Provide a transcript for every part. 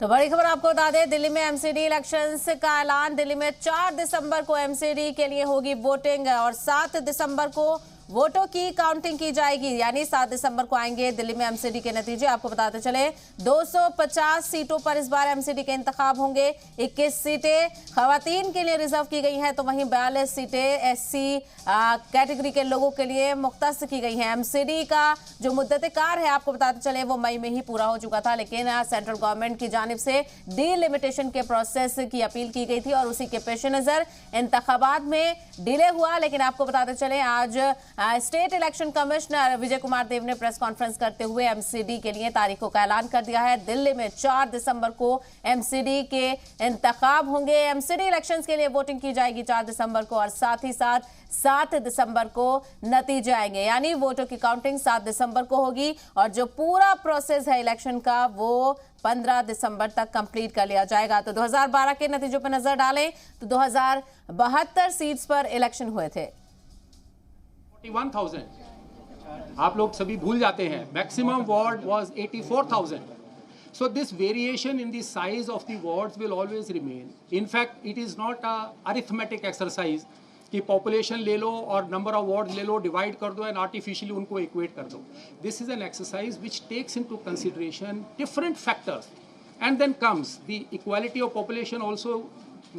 तो बड़ी खबर आपको बता दें, दिल्ली में एमसीडी इलेक्शंस का ऐलान। दिल्ली में 4 दिसंबर को एमसीडी के लिए होगी वोटिंग और 7 दिसंबर को वोटों की काउंटिंग की जाएगी। यानी 7 दिसंबर को आएंगे दिल्ली में एमसीडी के नतीजे। आपको बताते चले 250 सीटों पर इस बार एमसीडी के इंतखाब होंगे। 21 सीटें खवातीन के लिए रिजर्व की गई हैं, तो वहीं 42 सीटें एससी कैटेगरी के लोगों के लिए मुख्तस की गई हैं। एमसीडी का जो मुद्दत कार है, आपको बताते चले वो मई में ही पूरा हो चुका था, लेकिन सेंट्रल गवर्नमेंट की जानिब से डीलिमिटेशन के प्रोसेस की अपील की गई थी और उसी के पेश नजर इंतखाबात में डिले हुआ। लेकिन आपको बताते चले आज state election commissioner Vijay Kumar देव ने प्रेस कॉन्फ्रेंस करते हुए एमसीडी के लिए तारीखों का ऐलान कर दिया है। दिल्ली में 4 दिसंबर को एमसीडी के इंतखाब होंगे। एमसीडी इलेक्शंस के लिए वोटिंग की जाएगी 4 दिसंबर को और साथ ही साथ 7 दिसंबर को नतीजे आएंगे। यानी वोटों की काउंटिंग 7 दिसंबर को होगी और जो पूरा प्रोसेस है इलेक्शन का वो 15 दिसंबर तक कंप्लीट कर लिया जाएगा। तो 2012 के नतीजों पर नजर डालें तो 2072 सीट्स पर इलेक्शन हुए थे। 41,000 आप लोग सभी भूल जाते हैं। Maximum ward was 84,000. So this variation in the size of the wards will always remain. In fact, it is not a arithmetic exercise कि population ले लो और number of wards ले लो, divide कर दो and artificially उनको equate कर दो. This is an exercise which takes into consideration different factors, and then comes the equality of population also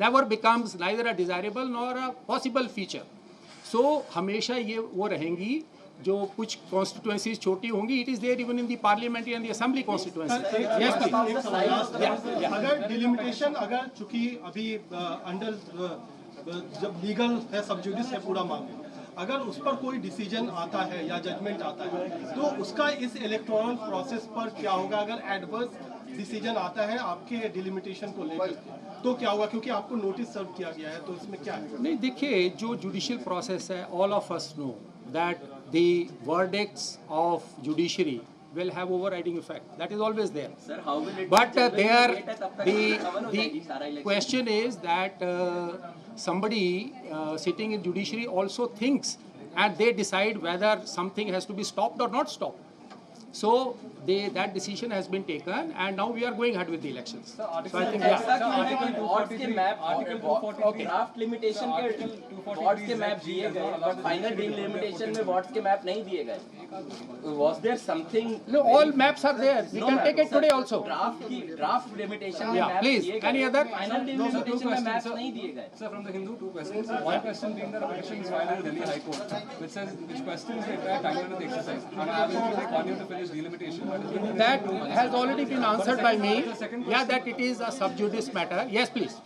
never becomes neither a desirable nor a possible feature. So हमेशा ये वो रहेंगी जो कुछ constituencies छोटी होंगी। It is there even in the parliamentary and the assembly constituency. अगर delimitation अगर चूंकि अभी अंडर जब लीगल है, सब जुडिस है पूरा मामला, अगर उस पर कोई डिसीजन आता है या जजमेंट आता है तो उसका इस इलेक्टोरल प्रोसेस पर क्या होगा? अगर एडवर्स डिसीजन आता है आपके डिलिमिटेशन को लेकर तो क्या होगा? क्योंकि आपको नोटिस सर्व किया गया है, तो इसमें क्या है? नहीं, देखिए, जो जुडिशियल प्रोसेस है, all of us know that the verdicts of judiciary will have overriding effect. That is always there. Sir, how will it? But the question is that somebody sitting in judiciary also thinks and they decide whether something has to be stopped or not stopped. So that decision has been taken and now we are going ahead with the elections. So I think draft limitation के wards के map दिए गए but final delimitation में wards के map नहीं दिए गए। Was there something? No, all maps are there. We can take it today also. Draft limitation में Yeah, मैप please. दिए गए। Any other? फाइनल डिलिमिटेशन में मैप नहीं दिए गए। Sir, from the Hindu, 2 questions. One question being the petitions filed in Delhi High Court, which questions the entire timeline of the exercise. On average, it will take 1 year to finish delimitation. That has already been answered by me. Yeah, that it is a sub judice matter. Yes, please.